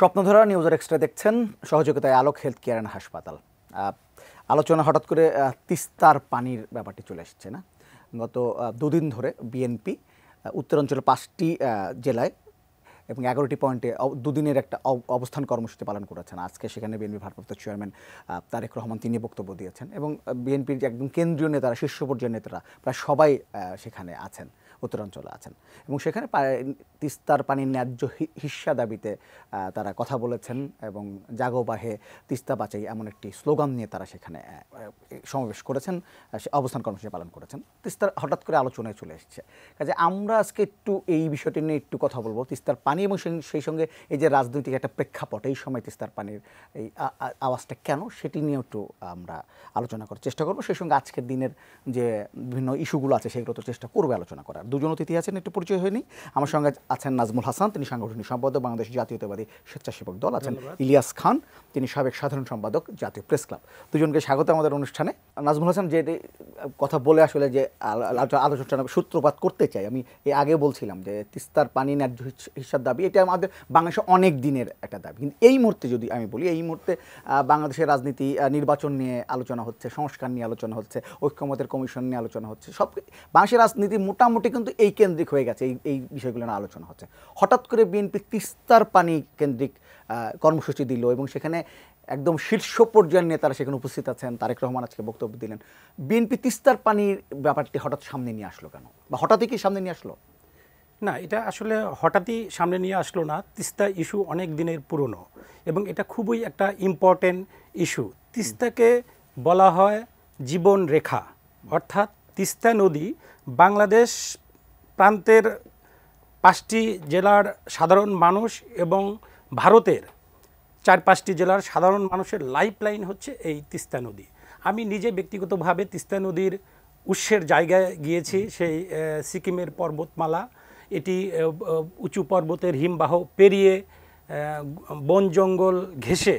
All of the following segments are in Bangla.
স্বপ্নধারা নিউজের এক্সট্রা দেখছেন, সহযোগিতায় আলোক হেলথ কেয়ার অ্যান্ড হাসপাতাল। আলোচনা হঠাৎ করে তিস্তার পানির ব্যাপারটি চলে এসেছে না। গত দুদিন ধরে বিএনপি উত্তরাঞ্চলের 5টি জেলায় এবং 11টি পয়েন্টে দুদিনের একটা অবস্থান কর্মসূচি পালন করেছেন। আজকে সেখানে বিএনপি ভারপ্রাপ্ত চেয়ারম্যান তারেক রহমান তিনি বক্তব্য দিয়েছেন এবং বিএনপির যে একদম কেন্দ্রীয় নেতারা, শীর্ষ পর্যায়ের নেতারা প্রায় সবাই সেখানে আছেন, উত্তরাঞ্চলে আছেন এবং সেখানে তিস্তার পানির ন্যায্য হিস্যা দাবিতে তারা কথা বলেছেন এবং জাগো বাহে তিস্তা বাঁচাই এমন একটি স্লোগান নিয়ে তারা সেখানে সমাবেশ করেছেন, অবস্থান কর্মসূচি পালন করেছেন। তিস্তার হঠাৎ করে আলোচনায় চলে এসেছে, কাজে আমরা আজকে একটু এই বিষয়টি নিয়ে একটু কথা বলবো। তিস্তার পানি এবং সেই সঙ্গে এই যে রাজনৈতিক একটা প্রেক্ষাপট, এই সময় তিস্তার পানির এই আওয়াজটা কেন, সেটি নিয়ে একটু আমরা আলোচনা করার চেষ্টা করবো। সেই সঙ্গে আজকের দিনের যে বিভিন্ন ইস্যুগুলো আছে সেগুলো তো চেষ্টা করবে আলোচনা করার। দুজন অতিথি আছেন, একটু পরিচয় হয়নি। আমার সঙ্গে আছেন নাজমুল হাসান, তিনি সাংগঠনিক সম্পাদক বাংলাদেশ জাতীয়তাবাদী স্বেচ্ছাসেবক দল। আছেন ইলিয়াস খান, তিনি সাবেক সাধারণ সম্পাদক জাতীয় প্রেস ক্লাব। দুজনকে স্বাগত আমাদের অনুষ্ঠানে। নাজমুল হাসান, যে কথা বলে আসলে যে আলোচনা সূত্রপাত করতে চাই, আমি এর আগে বলছিলাম যে তিস্তার পানি ন্যায্য হিস্যার দাবি, এটা আমাদের বাংলাদেশে অনেক দিনের একটা দাবি। কিন্তু এই মুহূর্তে যদি আমি বলি, এই মুহূর্তে বাংলাদেশের রাজনীতি, নির্বাচন নিয়ে আলোচনা হচ্ছে, সংস্কার নিয়ে আলোচনা হচ্ছে, ঐক্যমতের কমিশন নিয়ে আলোচনা হচ্ছে, সব বাংলাদেশের রাজনীতি মোটামুটি কিন্তু এই কেন্দ্রিক হয়ে গেছে, এই বিষয়গুলো নিয়ে আলোচনা হচ্ছে। হঠাৎ করে বিএনপি তিস্তার পানি কেন্দ্রিক কর্মসূচি দিল এবং সেখানে একদম শীর্ষ পর্যায়ের নেতারা সেখানে উপস্থিত আছেন। তারেক রহমান আজকে বক্তব্য দিলেন। বিএনপি তিস্তার পানির ব্যাপারটি হঠাৎ সামনে নিয়ে আসলো কেন, বা হঠাৎই কি সামনে নিয়ে আসলো? না, এটা আসলে হঠাৎই সামনে নিয়ে আসলো না। তিস্তা ইস্যু অনেক দিনের পুরনো এবং এটা খুবই একটা ইম্পর্টেন্ট ইস্যু। তিস্তাকে বলা হয় জীবন রেখা, অর্থাৎ তিস্তা নদী বাংলাদেশ প্রান্তের 5টি জেলার সাধারণ মানুষ এবং ভারতের 4-5টি জেলার সাধারণ মানুষের লাইফলাইন হচ্ছে এই তিস্তা নদী। আমি নিজে ব্যক্তিগতভাবে তিস্তা নদীর উৎসের জায়গায় গিয়েছি, সেই সিকিমের পর্বতমালা। এটি উঁচু পর্বতের হিমবাহ পেরিয়ে বন জঙ্গল ঘেঁষে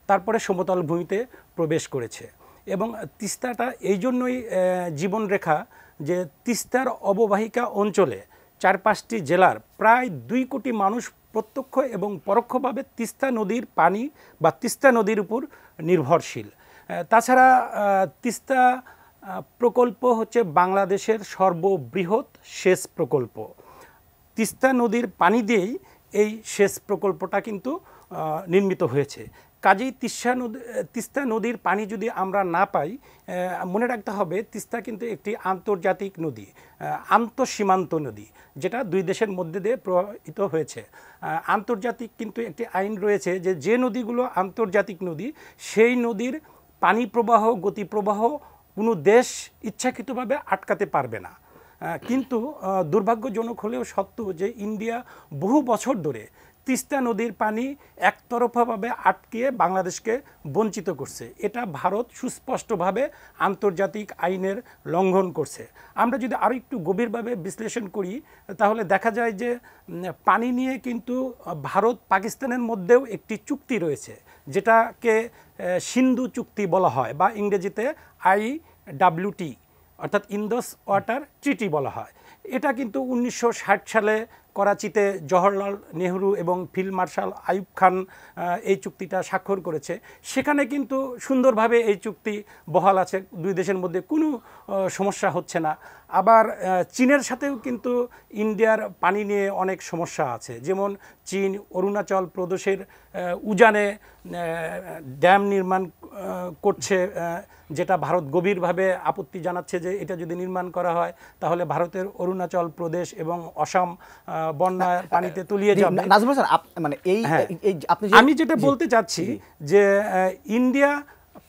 তারপরে সমতল ভূমিতে প্রবেশ করেছে এবং তিস্তাটা এই জন্যই জীবনরেখা যে তিস্তার অববাহিকা অঞ্চলে 4-5টি জেলার প্রায় 2 কোটি মানুষ প্রত্যক্ষ এবং পরোক্ষভাবে তিস্তা নদীর পানি বা তিস্তা নদীর উপর নির্ভরশীল। তাছাড়া তিস্তা প্রকল্প হচ্ছে বাংলাদেশের সর্ববৃহৎ সেচ প্রকল্প। তিস্তা নদীর পানি দিয়েই এই সেচ প্রকল্পটা কিন্তু নির্মিত হয়েছে। কাজেই তিস্তা নদীর পানি যদি আমরা না পাই, মনে রাখতে হবে তিস্তা কিন্তু একটি আন্তর্জাতিক নদী, আন্তঃসীমান্ত নদী, যেটা 2 দেশের মধ্যে দিয়ে প্রবাহিত হয়েছে। আন্তর্জাতিক কিন্তু একটি আইন রয়েছে যে যে নদীগুলো আন্তর্জাতিক নদী, সেই নদীর পানি প্রবাহ, গতি প্রবাহ কোনো দেশ ইচ্ছাকৃতভাবে আটকাতে পারবে না। কিন্তু দুর্ভাগ্যজনক হলেও সত্য যে ইন্ডিয়া বহু বছর ধরে তিস্তা নদীর পানি একতরফাভাবে আটকিয়ে বাংলাদেশকে বঞ্চিত করছে। এটা ভারত সুস্পষ্টভাবে আন্তর্জাতিক আইনের লঙ্ঘন করছে। আমরা যদি আরও একটু গভীরভাবে বিশ্লেষণ করি তাহলে দেখা যায় যে পানি নিয়ে কিন্তু ভারত পাকিস্তানের মধ্যেও একটি চুক্তি রয়েছে, যেটাকে সিন্ধু চুক্তি বলা হয় বা ইংরেজিতে IWT অর্থাৎ ইন্দোস ওয়াটার ট্রিটি বলা হয়। এটা কিন্তু 1960 সালে করাচিতে জওহরলাল নেহরু এবং ফিল্ড মার্শাল আইয়ুব খান এই চুক্তিটা স্বাক্ষর করেছে। সেখানে কিন্তু সুন্দরভাবে এই চুক্তি বহাল আছে, 2 দেশের মধ্যে কোনো সমস্যা হচ্ছে না। আবার চীনের সাথেও কিন্তু ইন্ডিয়ার পানি নিয়ে অনেক সমস্যা আছে, যেমন চীন অরুণাচল প্রদেশের উজানে ড্যাম নির্মাণ করছে, যেটা ভারত গভীরভাবে আপত্তি জানাচ্ছে যে এটা যদি নির্মাণ করা হয় তাহলে ভারতের অরুণাচল প্রদেশ এবং অসম বন্যার পানিতে তলিয়ে যাবে। মানে আমি যেটা বলতে চাচ্ছি যে ইন্ডিয়া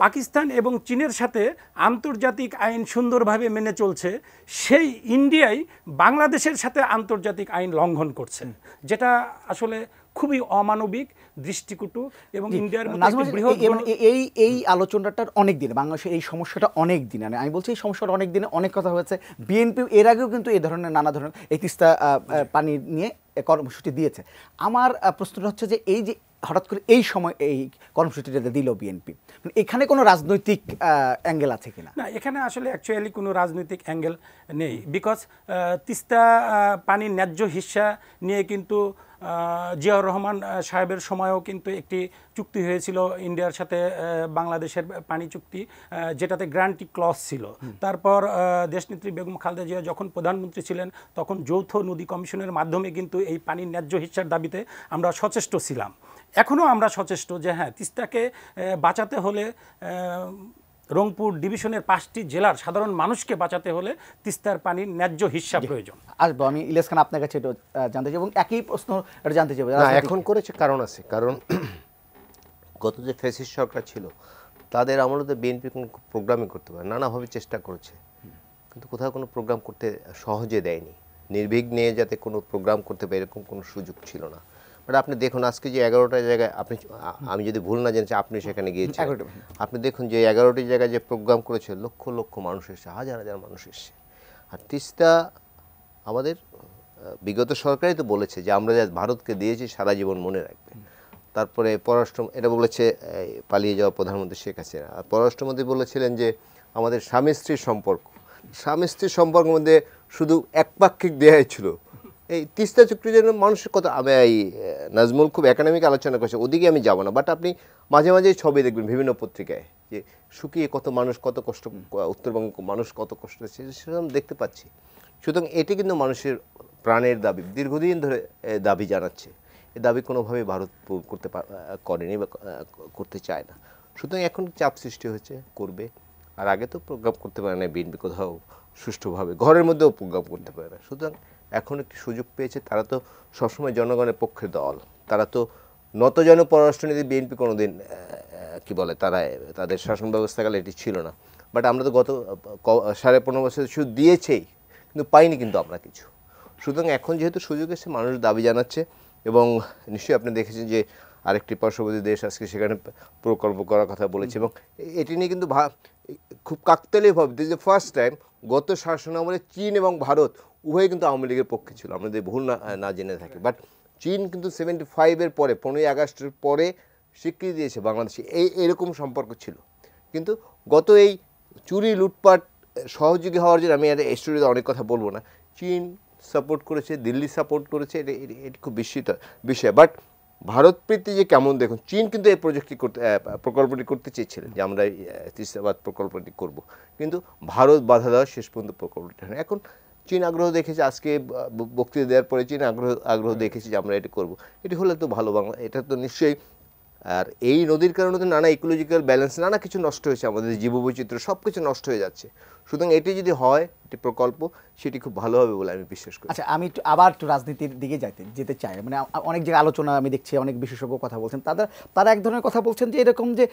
পাকিস্তান এবং চীনের সাথে আন্তর্জাতিক আইন সুন্দরভাবে মেনে চলছে, সেই ইন্ডিয়াই বাংলাদেশের সাথে আন্তর্জাতিক আইন লঙ্ঘন করছে, যেটা আসলে খুবই অমানবিক, দৃষ্টিকটু এবং ইন্ডিয়ার এই আলোচনাটার অনেক দিন বাংলাদেশের এই সমস্যাটা অনেক দিন, আমি বলছি এই সমস্যাটা অনেক দিনে অনেক কথা হয়েছে। বিএনপি এর আগেও কিন্তু এই ধরনের নানা ধরনের এই তিস্তা পানি নিয়ে কর্মসূচি দিয়েছে। আমার প্রশ্নটা হচ্ছে যে এই যে হঠাৎ করে এই সময় এই কর্মসূচিটা দিল বিএনপি, এখানে কোনো রাজনৈতিক অ্যাঙ্গেল আছে কিনা? না, এখানে আসলে অ্যাকচুয়ালি কোনো রাজনৈতিক অ্যাঙ্গেল নেই, বিকজ তিস্তা পানির ন্যায্য হিস্যা নিয়ে কিন্তু জিয়াউর রহমান সাহেবের সময়ও কিন্তু একটি চুক্তি হয়েছিল ইন্ডিয়ার সাথে বাংলাদেশের পানি চুক্তি, যেটাতে গ্যারান্টি ক্লজ ছিল। তারপর দেশনেত্রী বেগম খালেদা জিয়া যখন প্রধানমন্ত্রী ছিলেন তখন যৌথ নদী কমিশনের মাধ্যমে কিন্তু এই পানির ন্যায্য হিস্যার দাবিতে আমরা সচেষ্ট ছিলাম। এখনও আমরা সচেষ্ট যে হ্যাঁ, তিস্তাকে বাঁচাতে হলে রংপুর ডিভিশনের 5টি জেলার সাধারণ মানুষকে বাঁচাতে হলে তিস্তার পানির ন্যায্য হিস্যা প্রয়োজন। আসবো আমি ইলিয়াস খান আপনার কাছে এটা জানতে চাই এবং একই প্রশ্ন এটা জানতে চাই। না, এখন করেছে কারণ আছে, কারণ গত যে ফ্যাসিস্ট সরকার ছিল তাদের আমলে তো বিএনপি কোনো প্রোগ্রামই করতে পারে, নানাভাবে চেষ্টা করেছে, কিন্তু কোথাও কোনো প্রোগ্রাম করতে সহজে দেয়নি। নির্বিঘ্নে যাতে কোনো প্রোগ্রাম করতে পারে এরকম কোনো সুযোগ ছিল না। বাট আপনি দেখুন আজকে যে 11টা জায়গায় আপনি, আমি যদি ভুল না জানছি আপনি সেখানে গিয়েছেন, আপনি দেখুন যে 11টি জায়গায় যে প্রোগ্রাম করেছে লক্ষ লক্ষ মানুষ এসেছে, হাজার হাজার মানুষ এসেছে। আর তিস্তা আমাদের বিগত সরকারই তো বলেছে যে আমরা যা ভারতকে দিয়েছি সারা জীবন মনে রাখবে। তারপরে পররাষ্ট্র এটা বলেছে পালিয়ে যাওয়া প্রধানমন্ত্রী শেখ হাসিনা। আর পররাষ্ট্রমন্ত্রী বলেছিলেন যে আমাদের স্বামী স্ত্রীর সম্পর্ক, স্বামী স্ত্রীর সম্পর্কের মধ্যে শুধু একপাক্ষিক দেয়াই ছিল। এই তিস্তা চুক্তির জন্য মানুষের কথা আমি এই নাজমুল খুব একাডেমিক আলোচনা করছে, ওদিকে আমি যাব না। বাট আপনি মাঝে মাঝে ছবি দেখবেন বিভিন্ন পত্রিকায় যে শুকিয়ে কত মানুষ কত কষ্ট, উত্তরবঙ্গ মানুষ কত কষ্ট হচ্ছে, সেটা আমি দেখতে পাচ্ছি। সুতরাং এটি কিন্তু মানুষের প্রাণের দাবি, দীর্ঘদিন ধরে দাবি জানাচ্ছে। এই দাবি কোনোভাবেই ভারত করতে করেনি বা করতে চায় না। সুতরাং এখন চাপ সৃষ্টি হয়েছে, করবে। আর আগে তো প্রোগ্রাম করতে পারে না বিএনপি কোথাও সুষ্ঠুভাবে, ঘরের মধ্যেও প্রোগ্রাম করতে পারে না। সুতরাং এখন একটি সুযোগ পেয়েছে। তারা তো সবসময় জনগণের পক্ষের দল, তারা তো নতজন পররাষ্ট্রনীতি বিএনপি কোনোদিন কি বলে তারা তাদের শাসন ব্যবস্থাকালে এটি ছিল না। বাট আমরা তো গত 15.5 বছর শুধু দিয়েছেই, কিন্তু পাইনি কিন্তু আমরা কিছু। সুতরাং এখন যেহেতু সুযোগ এসে মানুষ দাবি জানাচ্ছে, এবং নিশ্চয়ই আপনি দেখেছেন যে আরেকটি পার্শ্ববর্তী দেশ আজকে সেখানে প্রকল্প করার কথা বলেছে, এবং এটি নিয়ে কিন্তু খুব কাকতালীয়ভাবে দিস দ্য ফার্স্ট টাইম গত শাসনামলে চীন এবং ভারত উভয় কিন্তু আওয়ামী লীগের পক্ষে ছিল, আমরা যদি ভুল না জেনে থাকি। বাট চীন কিন্তু 75-এর পরে 15ই আগস্টের পরে স্বীকৃতি দিয়েছে বাংলাদেশে, এরকম সম্পর্ক ছিল। কিন্তু গত এই চুরি লুটপাট সহযোগী হওয়ার জন্য আমি আর এই স্টোরিতে অনেক কথা বলবো না, চীন সাপোর্ট করেছে, দিল্লি সাপোর্ট করেছে, এটি খুব বিস্মিত বিষয়। বাট ভারত প্রীতি যে কেমন দেখুন, চীন কিন্তু এই প্রকল্পটি করতে চেয়েছিলেন যে আমরা তিস্তাবাদ প্রকল্পটি করব, কিন্তু ভারত বাধা দেওয়া শেষ পর্যন্ত প্রকল্পটি হয়। এখন চীন আগ্রহ দেখেছে, আজকে বক্তৃতা দেওয়ার পরে চীন আগ্রহ দেখেছে যে আমরা এটি করব। এটি হলে তো ভালো, বাংলা এটা তো নিশ্চয়ই। আর এই নদীর কারণে তো নানা ইকোলজিক্যাল ব্যালেন্স, নানা কিছু নষ্ট হয়েছে, আমাদের জীববৈচিত্র্য সব কিছু নষ্ট হয়ে যাচ্ছে। সুতরাং এটি যদি হয় একটি প্রকল্প, সেটি খুব ভালো হবে বলে আমি বিশ্বাস করি। আচ্ছা, আমি আবার একটু রাজনীতির দিকে যেতে চাই। মানে অনেক জায়গায় আলোচনা আমি দেখছি, অনেক বিশেষজ্ঞ কথা বলছেন, তারা এক ধরনের কথা বলছেন যে এরকম যে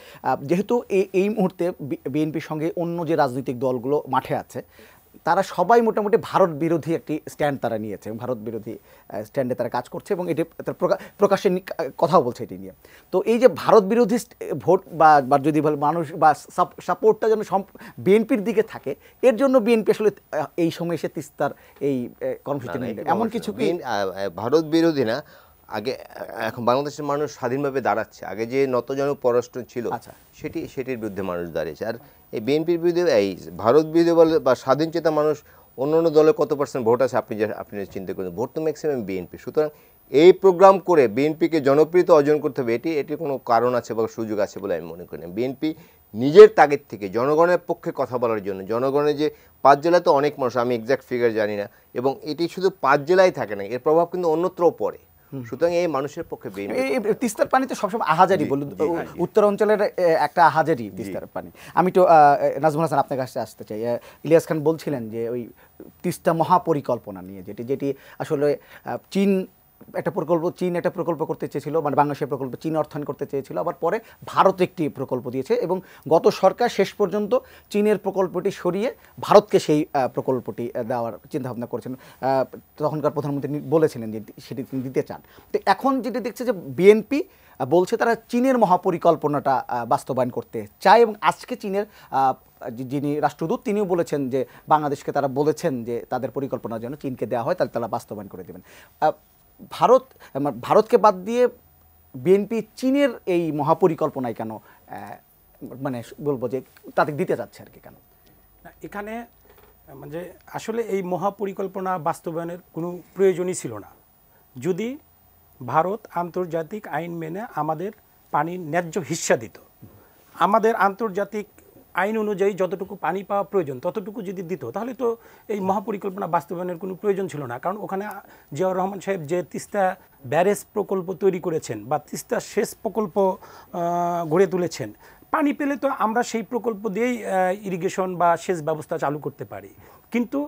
যেহেতু এই মুহূর্তে বিএনপির সঙ্গে অন্য যে রাজনৈতিক দলগুলো মাঠে আছে, তারা সবাই মোটামুটি ভারত বিরোধী একটি স্ট্যান্ড তারা নিয়েছে, ভারত বিরোধী স্ট্যান্ডে তারা কাজ করছে এবং এটি প্রকাশ্যে কথাও বলছে এটি নিয়ে। তো এই যে ভারত বিরোধী ভোট বা যদি বলে মানুষ বা সাপোর্টটা যেন বিএনপির দিকে থাকে, এর জন্য বিএনপি আসলে এই সময় এসে তিস্তার এই কর্মসূচি এমন কিছু ভারত বিরোধী না। আগে এখন বাংলাদেশের মানুষ স্বাধীনভাবে দাঁড়াচ্ছে, আগে যে নতজন পররাষ্ট্র ছিল সেটির বিরুদ্ধে মানুষ দাঁড়িয়েছে। আর এই বিএনপির বিরুদ্ধে, এই ভারত বিরোধী বলে বা স্বাধীন চেতা মানুষ, অন্য অন্য দলে কত পার্সেন্ট ভোট আছে আপনি চিন্তা করেন, ভোট তো ম্যাক্সিমাম বিএনপি। সুতরাং এই প্রোগ্রাম করে বিএনপিকে জনপ্রিয়তা অর্জন করতে হবে, এটি কোনো কারণ আছে বা সুযোগ আছে বলে আমি মনে করি না। বিএনপি নিজের তাগিদ থেকে জনগণের পক্ষে কথা বলার জন্য, জনগণের যে 5 জেলায় তো অনেক মানুষ, আমি এক্সাক্ট ফিগার জানি না, এবং এটি শুধু 5 জেলায় থাকে না, এর প্রভাব কিন্তু অন্যত্রও পড়ে। সুতরাং এই মানুষের পক্ষে তিস্তার পানি তো সবসময় আহাজারি, বলুন উত্তর অঞ্চলের একটা আহাজারি তিস্তার পানি। আমি তো নাজমুল হাসান আপনার কাছে আসতে চাই। ইলিয়াস খান বলছিলেন যে ওই তিস্তা মহাপরিকল্পনা নিয়ে, যেটি আসলে চীন একটা প্রকল্প করতে চেয়েছিল, মানে বাংলাদেশের প্রকল্প চীন অর্থায়ন করতে চেয়েছিল, আবার পরে ভারত একটি প্রকল্প দিয়েছে এবং গত সরকার শেষ পর্যন্ত চীনের প্রকল্পটি সরিয়ে ভারতকে সেই প্রকল্পটি দেওয়ার চিন্তাভাবনা করেছেন। তখনকার প্রধানমন্ত্রী বলেছিলেন যে সেটি তিনি দিতে চান। তো এখন যেটি দেখছে যে বিএনপি বলছে তারা চীনের মহাপরিকল্পনাটা বাস্তবায়ন করতে চায়, এবং আজকে চীনের যিনি রাষ্ট্রদূত তিনিও বলেছেন যে বাংলাদেশকে তারা বলেছেন যে তাদের পরিকল্পনা যেন চীনকে দেওয়া হয়, তাহলে তারা বাস্তবায়ন করে দেবেন। ভারতকে বাদ দিয়ে বিএনপি চীনের এই মহাপরিকল্পনায় কেন মানে বলবো যে তাদের দিতে যাচ্ছে আর কি, কেন? এখানে মানে আসলে এই মহাপরিকল্পনা বাস্তবায়নের কোনো প্রয়োজনই ছিল না যদি ভারত আন্তর্জাতিক আইন মেনে আমাদের পানির ন্যায্য হিস্সা দিত। আমাদের আন্তর্জাতিক আইন অনুযায়ী যতটুকু পানি পাওয়া প্রয়োজন ততটুকু যদি দিত তাহলে তো এই মহাপরিকল্পনা বাস্তবায়নের কোনো প্রয়োজন ছিল না। কারণ ওখানে জিয়াউর রহমান সাহেব যে তিস্তা ব্যারেজ প্রকল্প তৈরি করেছেন বা তিস্তা সেচ প্রকল্প গড়ে তুলেছেন, পানি পেলে তো আমরা সেই প্রকল্প দিয়েই ইরিগেশন বা সেচ ব্যবস্থা চালু করতে পারি। কিন্তু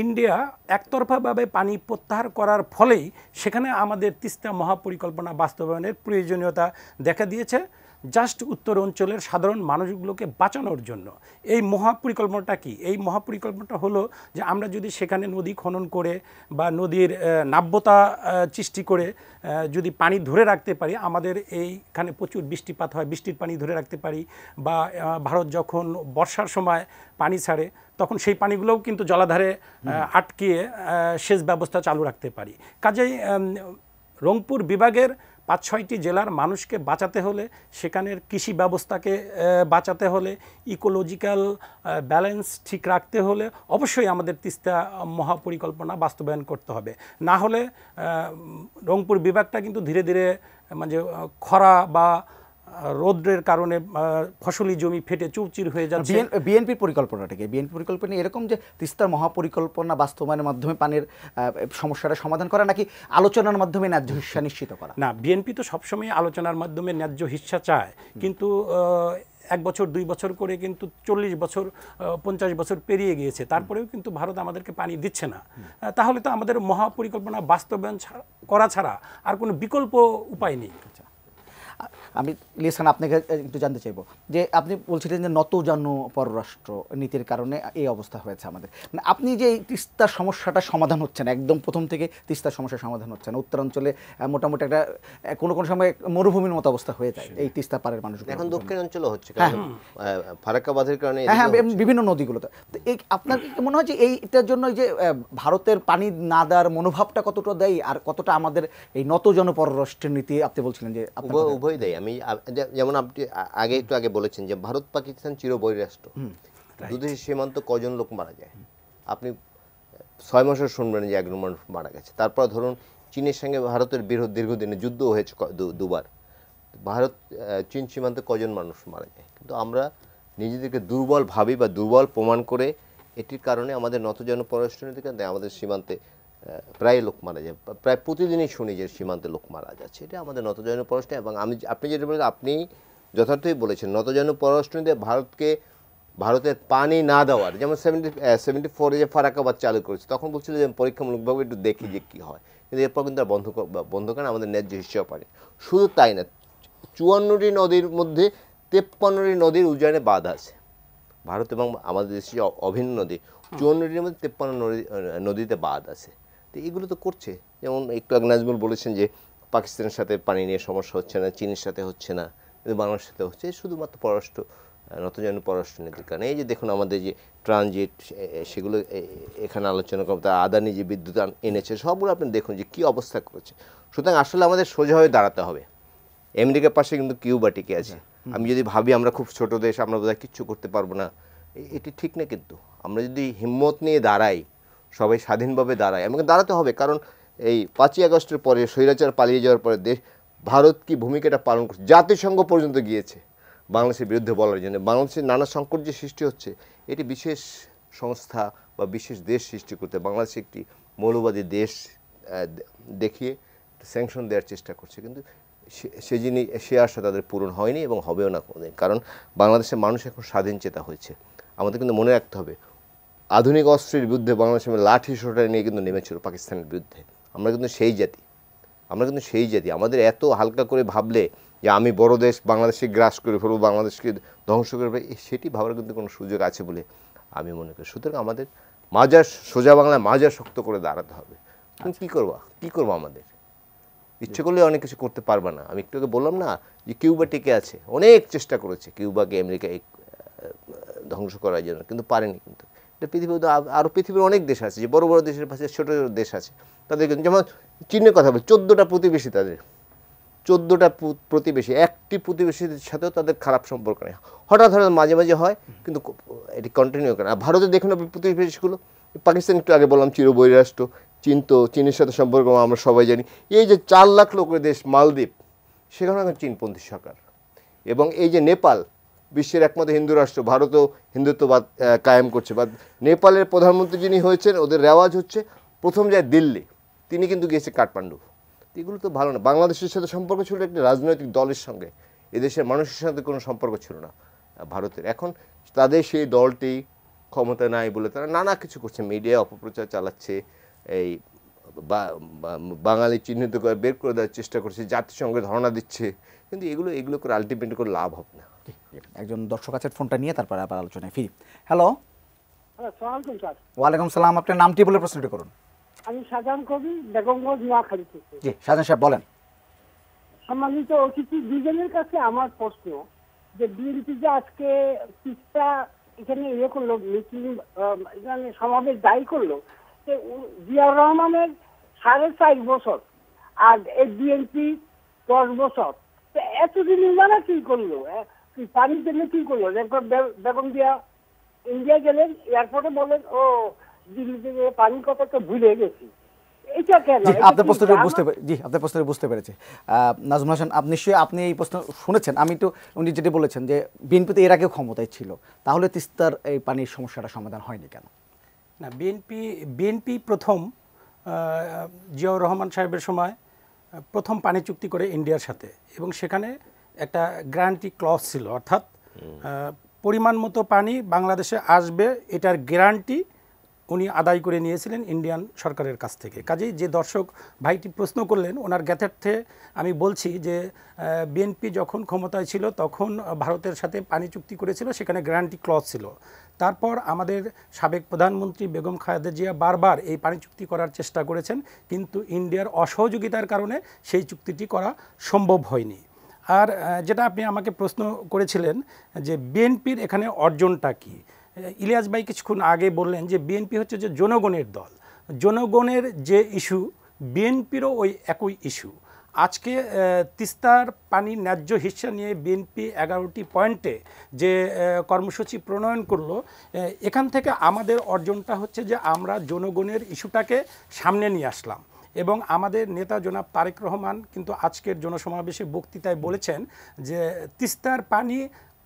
ইন্ডিয়া একতরফাভাবে পানি প্রত্যাহার করার ফলেই সেখানে আমাদের তিস্তা মহাপরিকল্পনা বাস্তবায়নের প্রয়োজনীয়তা দেখা দিয়েছে, জাস্ট উত্তর অঞ্চলের সাধারণ মানুষগুলোকে বাঁচানোর জন্য। এই মহাপরিকল্পনাটা কি? এই মহাপরিকল্পনাটা হলো যে আমরা যদি সেখানে নদী খনন করে বা নদীর নাব্যতা সৃষ্টি করে যদি পানি ধরে রাখতে পারি, আমাদের এইখানে প্রচুর বৃষ্টিপাত হয়, বৃষ্টির পানি ধরে রাখতে পারি, বা ভারত যখন বর্ষার সময় পানি ছাড়ে তখন সেই পানিগুলোও কিন্তু জলাধারে আটকিয়ে সেচ ব্যবস্থা চালু রাখতে পারি। কাজেই রংপুর বিভাগের ৫-৬টি জেলার মানুষকে বাঁচাতে হলে, সেখানের কৃষি ব্যবস্থাকে বাঁচাতে হলে, ইকোলজিক্যাল ব্যালেন্স ঠিক রাখতে হলে অবশ্যই আমাদের তিস্তা মহাপরিকল্পনা বাস্তবায়ন করতে হবে। না হলে রংপুর বিভাগটা কিন্তু ধীরে ধীরে মানে খরা বা রৌদ্রের কারণে ফসলি জমি ফেটে চৌচির হয়ে যাচ্ছে। বিএনপির পরিকল্পনাটা কি? বিএনপি পরিকল্পনা এরকম যে তিস্তার মহাপরিকল্পনা বাস্তবায়নের মাধ্যমে পানির সমস্যাটা সমাধান করা, নাকি আলোচনার মাধ্যমে ন্যায্য হিস্সা নিশ্চিত করা? না, বিএনপি তো সবসময় আলোচনার মাধ্যমে ন্যায্য হিস্সা চায়, কিন্তু 1 বছর 2 বছর করে কিন্তু 40 বছর 50 বছর পেরিয়ে গিয়েছে, তারপরেও কিন্তু ভারত আমাদেরকে পানি দিচ্ছে না। তাহলে তো আমাদের মহাপরিকল্পনা বাস্তবায়ন করা ছাড়া আর কোনো বিকল্প উপায় নেই। আমি লিসান আপনাকে একটু জানতে চাইব যে আপনি বলছিলেন যে নতজানু পররাষ্ট্র নীতির কারণে এই অবস্থা হয়েছে আমাদের। আপনি যে এই তিস্তার সমস্যাটা সমাধান হচ্ছে না, একদম প্রথম থেকে তিস্তার সমস্যার সমাধান হচ্ছে না, উত্তরাঞ্চলে মোটামুটি একটা কোনো কোনো সময় মরুভূমির মতো অবস্থা হয়ে যায় এই তিস্তা পাড়ের মানুষ। এখন দক্ষিণ অঞ্চলে হচ্ছে ফারাক্কা বাঁধের কারণে, হ্যাঁ বিভিন্ন নদীগুলোতে। তো এই আপনার কি মনে হয় যে এইটার জন্য যে ভারতের পানি না দেওয়ার মনোভাবটা কতটা দেয়, আর কতটা আমাদের এই নতজানু পররাষ্ট্রের নীতি? আপনি বলছিলেন যে উভয় দেয়। আমি যেমন আপনি একটু আগে বলেছেন যে ভারত পাকিস্তান চিরবৈরাষ্ট্র, দুদেশের সীমান্ত কজন লোক মারা যায়, আপনি 6 মাসের শুনবেন যে 11 মানুষ মারা গেছে। তারপর ধরুন চীনের সঙ্গে ভারতের বিরোধ দীর্ঘদিনে যুদ্ধ হয়েছে দুবার, ভারত চীন সীমান্তে কজন মানুষ মারা যায়। কিন্তু আমরা নিজেদেরকে দুর্বল ভাবি বা দুর্বল প্রমাণ করে, এটির কারণে আমাদের নতজানু পররাষ্ট্রনীতিকে আমাদের সীমান্তে প্রায় লোক মারা যায়, প্রায় প্রতিদিনই শুনি যে সীমান্তে লোক মারা যাচ্ছে। এটা আমাদের নতজানু পররাষ্ট্র। এবং আপনি যেটা বলেছেন, আপনি যথার্থই বলেছেন, নতজানু পররাষ্ট্রনীতি ভারতের পানি না দেওয়ার, যেমন 74-এ যে ফারাক্কা বাঁধ চালু করেছে, তখন বলছিল যে পরীক্ষামূলকভাবে একটু দেখি যে কী হয়, কিন্তু এরপর কিন্তু বন্ধ করেন আমাদের ন্যায্য হিস্সাও পানি। শুধু তাই না, 54টি নদীর মধ্যে 53টি নদীর উজানে বাঁধ আছে। ভারত এবং আমাদের দেশে অভিন্ন নদী 54টির মধ্যে 53 নদীতে বাঁধ আছে। তো এগুলো তো করছে। যেমন একটু আগে নাজমুল বলেছেন যে পাকিস্তানের সাথে পানি নিয়ে সমস্যা হচ্ছে না, চীনের সাথে হচ্ছে না, কিন্তু বাংলাদেশের সাথে হচ্ছে, শুধুমাত্র নতজানু পররাষ্ট্রনীতির কারণে। এই যে দেখুন আমাদের যে ট্রানজিট, সেগুলো এখানে আলোচনা করতে, আদানি যে বিদ্যুৎ এনেছে, সবগুলো আপনি দেখুন যে কী অবস্থা করেছে। সুতরাং আসলে আমাদের সোজা হয়ে দাঁড়াতে হবে। আমেরিকার পাশে কিন্তু কিউবা টিকে আছে। আমি যদি ভাবি আমরা খুব ছোট দেশ, আমরা বোধহয় কিচ্ছু করতে পারবো না, এটি ঠিক না। কিন্তু আমরা যদি হিম্মত নিয়ে দাঁড়াই, সবাই স্বাধীনভাবে দাঁড়ায়, আমাকে দাঁড়াতে হবে। কারণ এই 5ই আগস্টের পরে স্বৈরাচার পালিয়ে যাওয়ার পরে ভারত কি ভূমিকাটা পালন করছে, জাতিসংঘ পর্যন্ত গিয়েছে বাংলাদেশের বিরুদ্ধে বলার জন্য। বাংলাদেশের নানা সংকট যে সৃষ্টি হচ্ছে, এটি বিশেষ সংস্থা বা বিশেষ দেশ সৃষ্টি করতে বাংলাদেশ একটি মৌলবাদী দেশ দেখিয়ে স্যাংশন দেওয়ার চেষ্টা করছে। কিন্তু সে আশা তাদের পূরণ হয়নি এবং হবেও না কোনোদিন। কারণ বাংলাদেশের মানুষ এখন স্বাধীন চেতা হয়েছে। আমাদের কিন্তু মনে রাখতে হবে, আধুনিক অস্ত্রের বিরুদ্ধে বাংলাদেশের লাঠি সোটা নিয়ে কিন্তু নেমেছিল পাকিস্তানের বিরুদ্ধে। আমরা কিন্তু সেই জাতি। আমাদের এত হালকা করে ভাবলে যে আমি বড় দেশ, বাংলাদেশকে গ্রাস করে ফেলবো, বাংলাদেশকে ধ্বংস করে ফেলবো, সেটি ভাবার কিন্তু কোনো সুযোগ আছে বলে আমি মনে করি। সুতরাং আমাদের সোজা বাংলায় মাজা শক্ত করে দাঁড়াতে হবে। কী করবো আমাদের ইচ্ছে করলে অনেক কিছু করতে পারবে না। আমি একটু আগে বললাম না যে কিউবা টিকে আছে, অনেক চেষ্টা করেছে কিউবাকে আমেরিকা ধ্বংস করার জন্য, কিন্তু পারেনি। কিন্তু এটা পৃথিবীতে আরও পৃথিবীর অনেক দেশ আছে, যে বড় বড় দেশের পাশে ছোটো ছোটো দেশ আছে, তাদের কিন্তু যেমন চীনের কথা বলি, 14টা প্রতিবেশী, তাদের 14টা প্রতিবেশী, একটি প্রতিবেশীর সাথেও তাদের খারাপ সম্পর্ক নেই। হঠাৎ মাঝে মাঝে হয়, কিন্তু এটি কন্টিনিউ করে। আর ভারতে দেখুন আপনি প্রতিবেশীগুলো, পাকিস্তান একটু আগে বললাম চিরবৈরাষ্ট্র, চীনের সাথে সম্পর্ক আমরা সবাই জানি। এই যে 4 লাখ লোকের দেশ মালদ্বীপ, সেখানে এখন চীনপন্থী সরকার। এবং এই যে নেপাল, বিশ্বের একমাত্র হিন্দু রাষ্ট্র, ভারতও হিন্দুত্ববাদ কায়েম করছে, বা নেপালের প্রধানমন্ত্রী যিনি হয়েছেন, ওদের রেওয়াজ হচ্ছে প্রথম যায় দিল্লি, তিনি কিন্তু গিয়েছে কাঠমান্ডু। এগুলো তো ভালো না। বাংলাদেশের সাথে সম্পর্ক ছিল একটি রাজনৈতিক দলের সঙ্গে, এদেশের মানুষের সাথে কোনো সম্পর্ক ছিল না ভারতের। এখন তাদের সেই দলটি ক্ষমতা নাই বলে তারা নানা কিছু করছে, মিডিয়া অপপ্রচার চালাচ্ছে, এই বাঙালি চিহ্নিত করে বের করে দেওয়ার চেষ্টা করছে, জাতিসংঘে ধর্ণা দিচ্ছে, কিন্তু এগুলো করে আলটিমেটলি কোনো লাভ হবে না। একজন দর্শক আছে, ফোনটা নিয়ে তারপরে আবার আলোচনায় ফিরি। হ্যালো, আসসালামু স্যার। ওয়ালাইকুম সালাম, আপনার নামটি বলে প্রশ্নটি করুন। আমি শাহজাহান কবি, বেগমগঞ্জ, নোয়াখালী থেকে। জি শাহজাহান সাহেব বলেন। সম্মানিত অতিথি দুজনের কাছে আমার প্রশ্ন, যে বিএনপি যে আজকে তিস্তা এখানে ইয়ে করলো, মিছিল এখানে সমাবেশ দায়ী করলো, জিয়াউর রহমানের 4.5 বছর আর এই বিএনপি 10 বছর, এতদিন ইনারা কি করলো? পানির জন্য কি করলো? বেগম জিয়া ইন্ডিয়া গেলেন, এয়ারপোর্টে বলেন ও দিল্লি থেকে পানির কথা তো ভুলে গেছি। এটা কেন? আপনার প্রশ্নটা বুঝতে পেরেছি। নাজমুল হাসান, আপনি এই প্রশ্ন শুনেছেন। আমি তো উনি যেটা বলেছেন যে বিএনপি তো এর আগেও ক্ষমতায় ছিল, তাহলে তিস্তার এই পানির সমস্যাটা সমাধান হয়নি কেন? না, বিএনপি প্রথম জিয়াউর রহমান সাহেবের সময় প্রথম পানি চুক্তি করে ইন্ডিয়ার সাথে, এবং সেখানে একটা গ্যারান্টি ক্লজ ছিল, অর্থাৎ পরিমাণ মতো পানি বাংলাদেশে আসবে এটার গ্যারান্টি উনি আদায় করে নিয়েছিলেন ইন্ডিয়ান সরকারের কাছ থেকে। কাজেই যে দর্শক ভাইটি প্রশ্ন করলেন, ওনার জ্ঞাতার্থে আমি বলছি যে বিএনপি যখন ক্ষমতায় ছিল তখন ভারতের সাথে পানি চুক্তি করেছিল, সেখানে গ্যারান্টি ক্লজ ছিল। তারপর আমাদের সাবেক প্রধানমন্ত্রী বেগম খালেদা জিয়া বারবার এই পানি চুক্তি করার চেষ্টা করেছেন, কিন্তু ইন্ডিয়ার অসহযোগিতার কারণে সেই চুক্তিটি করা সম্ভব হয়নি। আর যেটা আপনি আমাকে প্রশ্ন করেছিলেন যে বিএনপির এখানে অর্জনটা কী, ইলিয়াস ভাই কিছুক্ষণ আগে বললেন যে বিএনপি হচ্ছে যে জনগণের দল, জনগণের যে ইস্যু বিএনপিরও ওই একই ইস্যু। আজকে তিস্তার পানির ন্যায্য হিস্সা নিয়ে বিএনপি 11টি পয়েন্টে যে কর্মসূচি প্রণয়ন করলো, এখান থেকে আমাদের অর্জনটা হচ্ছে যে আমরা জনগণের ইস্যুটাকে সামনে নিয়ে আসলাম। এবং আমাদের নেতা জনাব তারেক রহমান কিন্তু আজকের জনসমাবেশে বক্তৃতায় বলেছেন যে তিস্তার পানি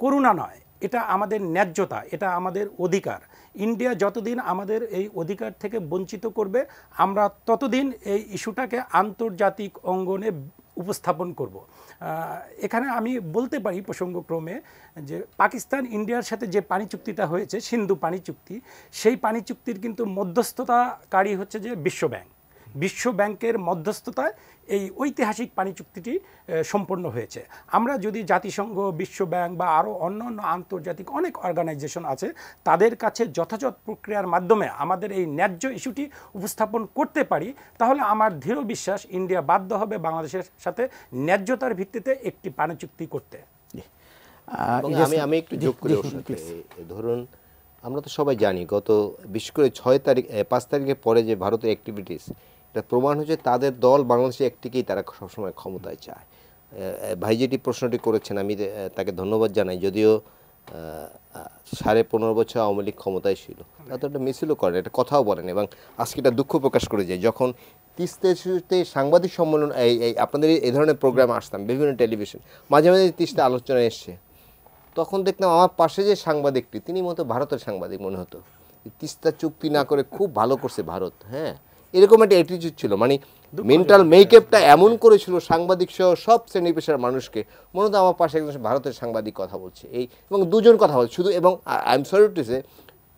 করুণা নয়, এটা আমাদের ন্যায্যতা, এটা আমাদের অধিকার। ইন্ডিয়া যতদিন আমাদের এই অধিকার থেকে বঞ্চিত করবে, আমরা ততদিন এই ইস্যুটাকে আন্তর্জাতিক অঙ্গনে উপস্থাপন করব। এখানে আমি বলতে পারি প্রসঙ্গক্রমে যে পাকিস্তান ইন্ডিয়ার সাথে যে পানি চুক্তিটা হয়েছে, সিন্ধু পানি চুক্তি, সেই পানি চুক্তির কিন্তু মধ্যস্থতাকারী হচ্ছে যে বিশ্ব ব্যাংকের মধ্যস্থতায় এই ঐতিহাসিক পানি চুক্তিটি সম্পন্ন হয়েছে। আমরা যদি জাতিসংঘ, বিশ্ব ব্যাংক বা আরও অন্যান্য আন্তর্জাতিক অনেক অর্গানাইজেশন আছে, তাদের কাছে যথাযথ প্রক্রিয়ার মাধ্যমে আমাদের এই ন্যায্য ইস্যুটি উপস্থাপন করতে পারি, তাহলে আমার দৃঢ় বিশ্বাস ইন্ডিয়া বাধ্য হবে বাংলাদেশের সাথে ন্যায্যতার ভিত্তিতে একটি পানি চুক্তি করতে। আমি একটু যোগ করে, ধরুন আমরা তো সবাই জানি গত বিশেষ করে 5 তারিখের পরে যে ভারতের অ্যাক্টিভিটিস, এটা প্রমাণ হচ্ছে তাদের দল বাংলাদেশে একটিকেই তারা সবসময় ক্ষমতায় চায়। ভাই যেটি প্রশ্নটি করেছেন আমি তাকে ধন্যবাদ জানাই, যদিও 15.5 বছর আওয়ামী লীগ ক্ষমতায় ছিল, তা তো একটা মিছিলও করেন, একটা কথাও বলেন, এবং আজকে এটা দুঃখ প্রকাশ করে যায় যখন তিস্তাতে সাংবাদিক সম্মেলন, এই আপনাদের এই ধরনের প্রোগ্রাম আসতাম বিভিন্ন টেলিভিশন, মাঝে মাঝে তিস্তা আলোচনা এসছে, তখন দেখলাম আমার পাশে যে সাংবাদিকটি তিনি মতো ভারতের সাংবাদিক মনে হতো। তিস্তা চুক্তি না করে খুব ভালো করছে ভারত, হ্যাঁ, এরকম একটা অ্যাটিটিউড ছিল। মানে মেন্টাল মেকআপটা এমন করেছিল সাংবাদিক সহ সব শ্রেণী পেশার মানুষকে, মনে হতো আমার পাশে একজন ভারতের সাংবাদিক কথা বলছে, এবং দুজন কথা বলছে শুধু, এবং I am sorry to say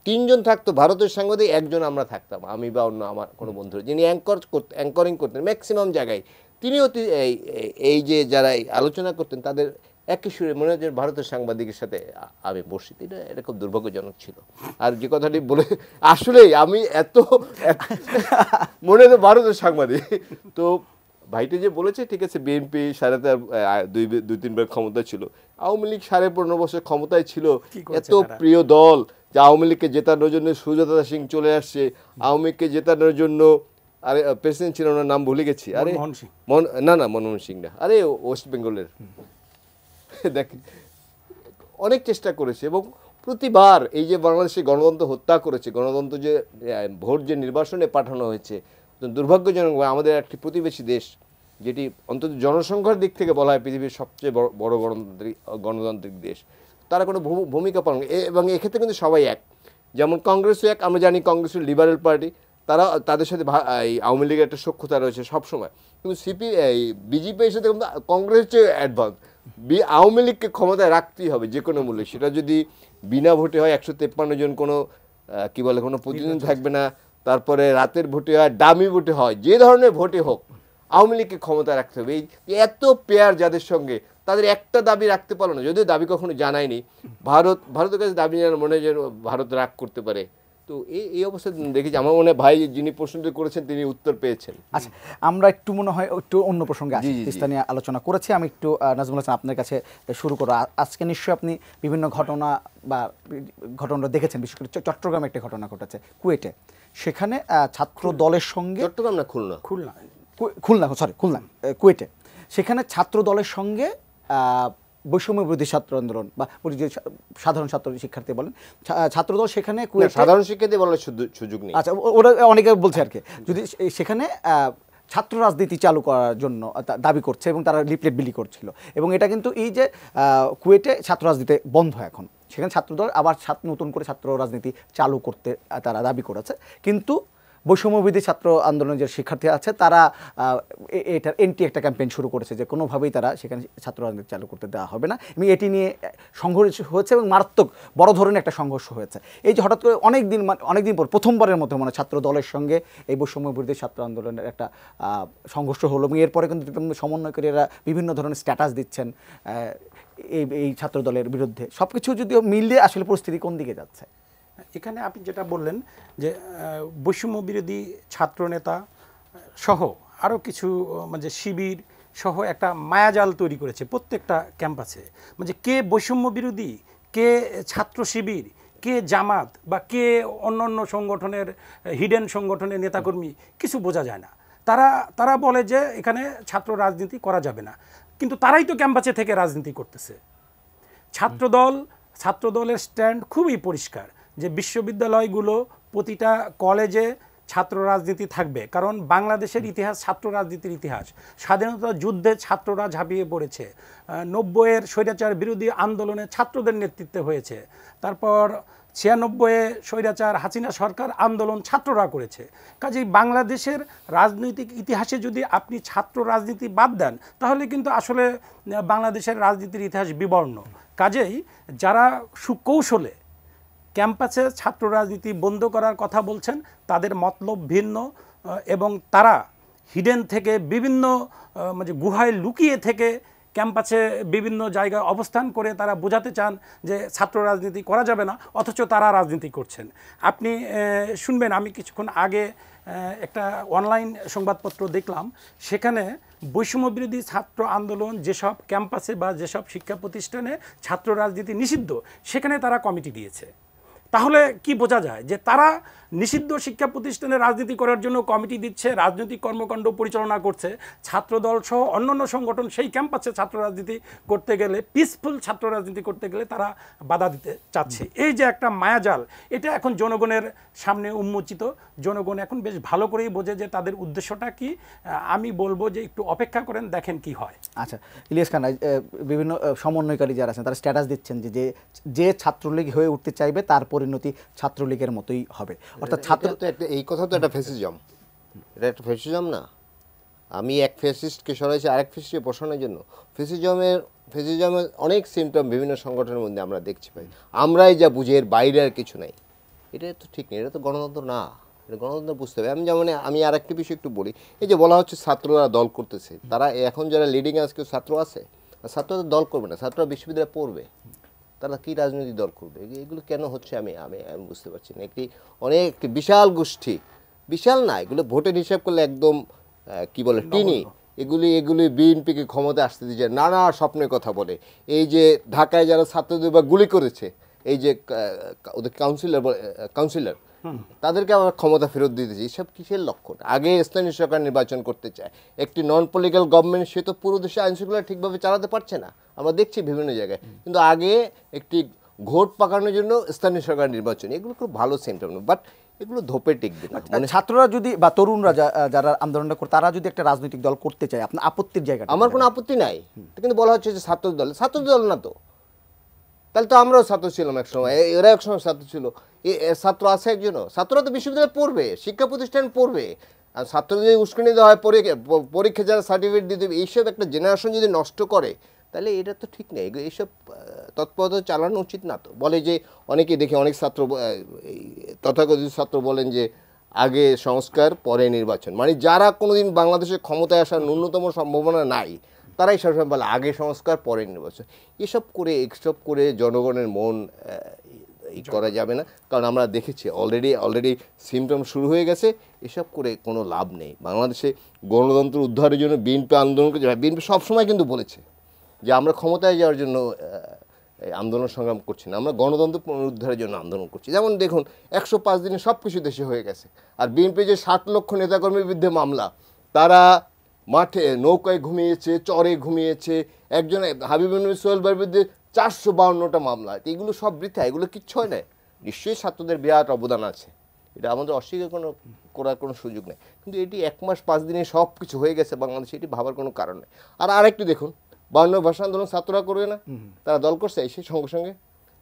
3 জন থাকতো ভারতের সাংবাদিক, 1 জন আমরা থাকতাম, আমি বা অন্য আমার কোনো বন্ধু, যিনি অ্যাঙ্করিং করতেন ম্যাক্সিমাম জায়গায়, তিনিও এই যে যারা আলোচনা করতেন তাদের একই সুরে মনে হয় যে ভারতের সাংবাদিকের সাথে আমি বসি। এটা খুব দুর্ভাগ্যজনক ছিল। আর যে কথাটি বলে আসলেই আমি এত মনে হয় ভারতের সাংবাদিক। তো ভাইটি যে বলেছে ঠিক আছে, বিএনপি 2-3 বার ক্ষমতা ছিল, আওয়ামী লীগ 15.5 বছর ক্ষমতায় ছিল, এত প্রিয় দল যে আওয়ামী লীগকে জেতানোর জন্য সুজাতা সিং চলে আসছে, আওয়ামী লীগকে জেতানোর জন্য, আরে প্রেসিডেন্ট ছিল ওনার নাম ভুলে গেছি, আরে না মনমোহন সিং না, আরে ওয়েস্ট বেঙ্গলের, দেখেন অনেক চেষ্টা করেছে, এবং প্রতিবার এই যে বাংলাদেশে গণতন্ত্র হত্যা করেছে, গণতন্ত্র যে ভোট যে নির্বাচনে পাঠানো হয়েছে, তো দুর্ভাগ্যজনক আমাদের একটি প্রতিবেশী দেশ, যেটি অন্তত জনসংখ্যার দিক থেকে বলা হয় পৃথিবীর সবচেয়ে বড় গণতান্ত্রিক দেশ, তারা কোনো ভূমিকা পালন, এবং এক্ষেত্রে কিন্তু সবাই এক। যেমন কংগ্রেসও এক, আমরা জানি কংগ্রেস লিবারেল পার্টি, তারা তাদের সাথে এই আওয়ামী লীগের একটা সখ্যতা রয়েছে সবসময়, কিন্তু বিজেপির সাথে কংগ্রেস হচ্ছে অ্যাডভান্স। আওয়ামী লীগকে ক্ষমতায় রাখতেই হবে যে কোনো মূল্যে, সেটা যদি বিনা ভোটে হয়, 153 জন কোনো কি বলে কোনো প্রতিনিধি থাকবে না, তারপরে রাতের ভোটে হয়, ডামি ভোটে হয়, যে ধরনের ভোটে হোক আওয়ামী লীগকে ক্ষমতা রাখতে হবে। এই এত পেয়ার যাদের সঙ্গে, তাদের একটা দাবি রাখতে পারলো না, যদিও দাবি কখনো জানায়নি। ভারতের কাছে দাবি জানার মনে হয় যেন ভারত রাগ করতে পারে। তো এই অবস্থা দেখেছি। আমার মনে হয় ভাই যিনি প্রশ্নটি করেছেন তিনি উত্তর পেয়েছেন। আচ্ছা, আমরা একটু মনে হয় একটু অন্য প্রসঙ্গে আসি, তিস্তা নিয়ে আলোচনা করেছি। আমি একটু নাজমুল হাসান আপনার কাছে শুরু করব। আজকে নিশ্চয়ই আপনি বিভিন্ন ঘটনা দেখেছেন, বিশেষ করে চট্টগ্রামে একটি ঘটনা ঘটেছে কুয়েটে। সেখানে ছাত্র দলের সঙ্গে, চট্টগ্রাম না খুলনা কুয়েটে, সেখানে ছাত্র দলের সঙ্গে বৈষম্য বিরোধী ছাত্র আন্দোলন বা সাধারণ ছাত্র শিক্ষার্থী বলেন, ছাত্রদল সেখানে সাধারণ শিক্ষার্থী বলার সুযোগ নেই। আচ্ছা, ওরা অনেকে বলছে আর কি, যদি সেখানে ছাত্র রাজনীতি চালু করার জন্য দাবি করছে এবং তারা লিফলেট বিলি করছিল, এবং এটা কিন্তু এই যে কুয়েটে ছাত্র রাজনীতি বন্ধ এখন, সেখানে ছাত্রদল আবার নতুন করে ছাত্র রাজনীতি চালু করতে তারা দাবি করেছে। কিন্তু বৈষম্যবিধি ছাত্র আন্দোলনের যে শিক্ষার্থী আছে তারা এটার একটা ক্যাম্পেইন শুরু করেছে যে কোনোভাবেই তারা সেখানে ছাত্র রাজনীতি চালু করতে দেওয়া হবে না, এবং এটি নিয়ে সংঘর্ষ হয়েছে এবং মারাত্মক বড় ধরনের একটা সংঘর্ষ হয়েছে। এই যে হঠাৎ করে অনেকদিন পর প্রথমবারের মধ্যে মানে ছাত্র দলের সঙ্গে এই বৈষম্যবিরোধী ছাত্র আন্দোলনের একটা সংঘর্ষ হলো, এবং এরপরে কিন্তু সমন্বয়কারীরা বিভিন্ন ধরনের স্ট্যাটাস দিচ্ছেন এই ছাত্র দলের বিরুদ্ধে। সব কিছু যদিও মিলিয়ে আসলে পরিস্থিতি কোন দিকে যাচ্ছে? এখানে আপনি যেটা বললেন যে বৈষম্য বিরোধী ছাত্র নেতা সহ আরও কিছু মানে শিবির সহ একটা মায়াজাল তৈরি করেছে প্রত্যেকটা ক্যাম্পাসে, মানে কে বৈষম্য বিরোধী, কে ছাত্র শিবির, কে জামাত বা কে অন্য সংগঠনের হিডেন সংগঠনের নেতাকর্মী কিছু বোঝা যায় না। তারা বলে যে এখানে ছাত্র রাজনীতি করা যাবে না, কিন্তু তারাই তো ক্যাম্পাসে থেকে রাজনীতি করতেছে। ছাত্রদলের স্ট্যান্ড খুবই পরিষ্কার যে বিশ্ববিদ্যালয়গুলো প্রতিটা কলেজে ছাত্র রাজনীতি থাকবে, কারণ বাংলাদেশের ইতিহাস ছাত্র রাজনীতির ইতিহাস। স্বাধীনতা যুদ্ধে ছাত্ররা ঝাঁপিয়ে পড়েছে, 90-এর স্বৈরাচার বিরোধী আন্দোলনে ছাত্রদের নেতৃত্বে হয়েছে, তারপর 96-এ স্বৈরাচার হাসিনা সরকার আন্দোলন ছাত্ররা করেছে। কাজেই বাংলাদেশের রাজনৈতিক ইতিহাসে যদি আপনি ছাত্র রাজনীতি বাদ দেন তাহলে কিন্তু আসলে বাংলাদেশের রাজনীতির ইতিহাস বিবর্ণ। কাজেই যারা সুকৌশলে ক্যাম্পাসে ছাত্র রাজনীতি বন্ধ করার কথা বলছেন তাদের মতলব ভিন্ন, এবং তারা হিডেন থেকে বিভিন্ন মানে গুহায় লুকিয়ে থেকে ক্যাম্পাসে বিভিন্ন জায়গায় অবস্থান করে তারা বোঝাতে চান যে ছাত্র রাজনীতি করা যাবে না, অথচ তারা রাজনীতি করছেন। আপনি শুনবেন, আমি কিছুক্ষণ আগে একটা অনলাইন সংবাদপত্র দেখলাম, সেখানে বৈষম্য বিরোধী ছাত্র আন্দোলন যেসব ক্যাম্পাসে বা যেসব শিক্ষা প্রতিষ্ঠানে ছাত্র রাজনীতি নিষিদ্ধ সেখানে তারা কমিটি দিয়েছে। তাহলে কি বোঝা যায় যে তারা নিষিদ্ধ শিক্ষা প্রতিষ্ঠানে রাজনীতি করার জন্য কমিটি দিচ্ছে, রাজনৈতিক কর্মকাণ্ড পরিচালনা করছে, ছাত্রদল সহ অন্যান্য সংগঠন সেই ক্যাম্পাসে ছাত্র রাজনীতি করতে গেলে, পিসফুল ছাত্র রাজনীতি করতে গেলে তারা বাধা দিতে চাচ্ছে। এই যে একটা মায়াজাল, এটা এখন জনগণের সামনে উন্মোচিত। জনগণ এখন বেশ ভালো করেই বোঝে যে তাদের উদ্দেশ্যটা কি। আমি বলবো যে একটু অপেক্ষা করেন, দেখেন কি হয়। আচ্ছা, ইলিয়াস খান, বিভিন্ন সমন্বয়কারী যারা আছেন তারা স্ট্যাটাস দিচ্ছেন যে ছাত্রলীগ হয়ে উঠতে চাইবে তার পরিণতি ছাত্রলীগের মতোই হবে। অর্থাৎ এই কথা তো একটা ফ্যাসিজম, এটা একটা ফ্যাসিজম না। আমি এক ফ্যাসিস্টকে সরাইছি আরেক ফ্যাসিস্টকে বসানোর জন্য। ফ্যাসিজমের অনেক সিমটম বিভিন্ন সংগঠনের মধ্যে আমরা দেখছি পাই। আমরাই যা বুঝি, এর বাইরে আর কিছু নাই। এটা তো ঠিক নেই, এটা তো গণতন্ত্র না। এটা গণতন্ত্র বুঝতে হবে। আমি আর একটা বিষয় একটু বলি। এই যে বলা হচ্ছে ছাত্ররা দল করতেছে, তারা এখন যারা লিডিং আজকে ছাত্র আছে, ছাত্ররা দল করবে না, ছাত্ররা বিশ্ববিদ্যালয়ে পড়বে, তারা কি রাজনৈতিক দল করবে? এগুলো কেন হচ্ছে আমি বুঝতে পারছি না। একটি বিশাল গোষ্ঠী, বিশাল না, এগুলো ভোটের হিসাব করলে একদম কি বলে টিনি। এগুলি বিএনপিকে ক্ষমতা আসতে দিচ্ছে, নানা স্বপ্নের কথা বলে। এই যে ঢাকায় যারা ছাত্রদের বা গুলি করেছে, এই যে ওদের কাউন্সিলর তাদেরকে আবার ক্ষমতা ফেরত দিতেছে, এইসব কিসের লক্ষণ? আগে স্থানীয় সরকার নির্বাচন করতে চায়, একটি নন পলিটিক্যাল গভর্নমেন্ট, সে তো পুরো দেশে আইনশৃঙ্খলা ঠিকভাবে চালাতে পারছে না, আমরা দেখছি বিভিন্ন জায়গায়। কিন্তু আগে একটি ভোট পাকানোর জন্য স্থানীয় সরকার নির্বাচন, এগুলো খুব ভালো সিমটম। বাট এগুলো ধোপে টিকবে না। ছাত্ররা যদি বা তরুণরা যারা আন্দোলনটা করে তারা যদি একটা রাজনৈতিক দল করতে চায়, আপনার আপত্তির জায়গাটা? আমার কোনো আপত্তি নাই, কিন্তু বলা হচ্ছে যে ছাত্র দল না তো, তাহলে তো আমরাও ছাত্র ছিলাম এক সময়, এরা এক সময় ছাত্র ছিল। ছাত্র আছে একজনও? ছাত্ররা তো বিশ্ববিদ্যালয়ে পড়বে, শিক্ষা প্রতিষ্ঠান পড়বে। আর ছাত্র যদি উস্কানি দেওয়া হয়, পরীক্ষা যারা সার্টিফিকেট দিতে হবে, এইসব একটা জেনারেশন যদি নষ্ট করে, তাহলে এটা তো ঠিক নেই। এইসব তৎপরতা চালানো উচিত না তো। বলে যে অনেকেই দেখে, অনেক ছাত্র তথাকথিত ছাত্র বলেন যে আগে সংস্কার পরে নির্বাচন, মানে যারা কোনোদিন বাংলাদেশের ক্ষমতায় আসার ন্যূনতম সম্ভাবনা নাই তারাই সবসময় বলে আগে সংস্কার পরে নির্বাচন। এসব করে জনগণের মন করা যাবে না, কারণ আমরা দেখেছি অলরেডি সিমটম শুরু হয়ে গেছে। এসব করে কোনো লাভ নেই। বাংলাদেশে গণতন্ত্র উদ্ধারের জন্য বিএনপি আন্দোলন করছে। বিএনপি সবসময় কিন্তু বলেছে যে আমরা ক্ষমতায় যাওয়ার জন্য আন্দোলন সংগ্রাম করছি না, আমরা গণতন্ত্র পুনরুদ্ধারের জন্য আন্দোলন করছি। যেমন দেখুন 105 দিনে সব কিছু দেশে হয়ে গেছে। আর বিএনপি যে 60 লক্ষ নেতাকর্মীর বিরুদ্ধে মামলা, তারা মাঠে নৌকায় ঘুমিয়েছে, চরে ঘুমিয়েছে। একজন হাবিবুর নবী সোহেলের বিরুদ্ধে 452টা মামলা, এগুলো সব বৃথা, এগুলো কিচ্ছু হয় না। নিশ্চয়ই ছাত্রদের বিরাট অবদান আছে, এটা আমাদের অস্বীকার করার কোনো সুযোগ নেই। কিন্তু এটি 1 মাস 5 দিনে সব কিছু হয়ে গেছে বাংলাদেশে, এটি ভাবার কোনো কারণ নেই। আর আরেকটু দেখুন, 52 ভাষা আন্দোলন ছাত্ররা করবে না, তারা দল করছে এসে সঙ্গে সঙ্গে।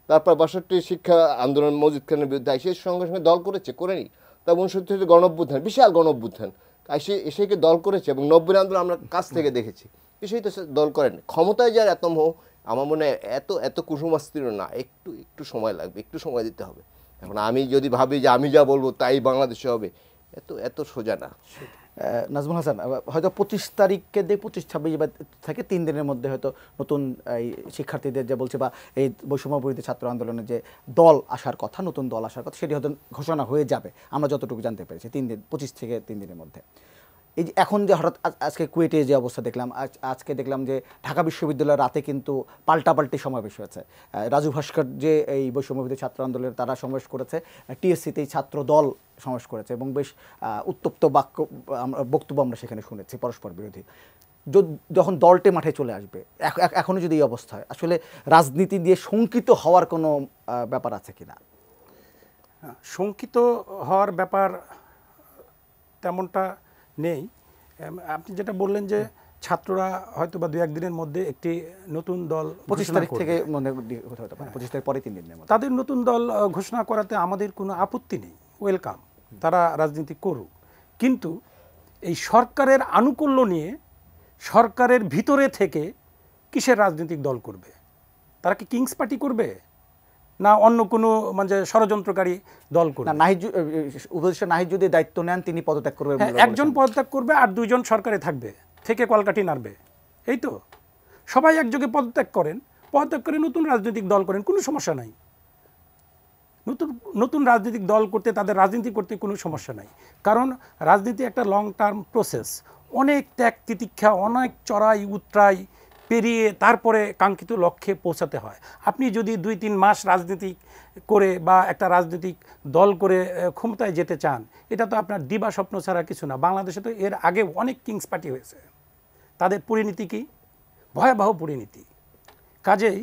তারপর 62 শিক্ষা আন্দোলন মজিদ খানের বিরুদ্ধে এসে সঙ্গে সঙ্গে দল করেছে, করেনি? তারপর 69 গণ অভ্যুত্থান, বিশাল গণ অভ্যুত্থান, এসেকে দল করেছে। এবং 90 আন্দোলন আমরা কাছ থেকে দেখেছি, কিছুই তো দল করেন। ক্ষমতায় যার এত মোহ, আমার মনে হয় এত কুসুমাস্তির না, একটু সময় লাগবে, একটু সময় দিতে হবে। এখন আমি যদি ভাবি যে আমি যা বলবো তাই বাংলাদেশে হবে, এত সোজা না। নাজমুল হাসান, হয়তো 25 তারিখকে দিয়ে 25-26 থেকে 3 দিনের মধ্যে হয়তো নতুন এই শিক্ষার্থীদের যে বলছে বা এই বৈষম্য বিরোধী ছাত্র আন্দোলনের যে দল আসার কথা, নতুন দল আসার কথা, সেটি হয়তো ঘোষণা হয়ে যাবে আমরা যতটুকু জানতে পেরেছি 3 দিন, 25 থেকে 3 দিনের মধ্যে। এই যে এখন যে হঠাৎ আজকে কুয়েটে যে অবস্থা দেখলাম, আজকে দেখলাম যে ঢাকা বিশ্ববিদ্যালয়ের রাতে কিন্তু পাল্টাপাল্টি সমাবেশ হয়েছে। রাজু ভাস্কর যে এই বৈষম্যবিরোধী ছাত্র আন্দোলনের তারা সমাবেশ করেছে, টিএসসিতেই ছাত্র দল সমাবেশ করেছে এবং বেশ উত্তপ্ত বক্তব্য আমরা সেখানে শুনেছি পরস্পর বিরোধী। যখন দলটি মাঠে চলে আসবে, এখনও যদি এই অবস্থা হয়, আসলে রাজনীতি দিয়ে শঙ্কিত হওয়ার কোনো ব্যাপার আছে কিনা? শঙ্কিত হওয়ার ব্যাপার তেমনটা নেই। আপনি যেটা বললেন যে ছাত্ররা হয়তো বা 2-1 দিনের মধ্যে একটি নতুন দল 25 তারিখ থেকে মনে হতে পারে, 25 তারিখ পরে 3 দিনের মধ্যে তাদের নতুন দল ঘোষণা করাতে আমাদের কোনো আপত্তি নেই, ওয়েলকাম, তারা রাজনীতি করুক। কিন্তু এই সরকারের আনুকূল্য নিয়ে সরকারের ভিতরে থেকে কিসের রাজনৈতিক দল করবে? তারা কি কিংস পার্টি করবে, না অন্য কোনো মানে ষড়যন্ত্রকারী দল করবে? উপদেষ্টা নাহিদ যদি দায়িত্ব নেন তিনি পদত্যাগ করবেন। একজন পদত্যাগ করবে আর 2 জন সরকারে থাকবে, থেকে কলকাঠি নাড়বে, এই তো। সবাই একযোগে পদত্যাগ করেন, পদত্যাগ করে নতুন রাজনৈতিক দল করেন, কোনো সমস্যা নাই। নতুন রাজনৈতিক দল করতে, তাদের রাজনীতি করতে কোনো সমস্যা নাই। কারণ রাজনীতি একটা লং টার্ম প্রসেস, অনেক ত্যাগ তিতিক্ষা, অনেক চড়াই উতরাই পেরিয়ে তারপরে কাঙ্ক্ষিত লক্ষ্যে পৌঁছাতে হয়। আপনি যদি 2-3 মাস রাজনীতি করে বা একটা রাজনৈতিক দল করে ক্ষমতায় যেতে চান, এটা তো আপনার দিবা স্বপ্ন ছাড়া কিছু না। বাংলাদেশে তো এর আগে অনেক কিংস পার্টি হয়েছে, তাদের পরিণতি কি? ভয়াবহ পরিণতি। কাজেই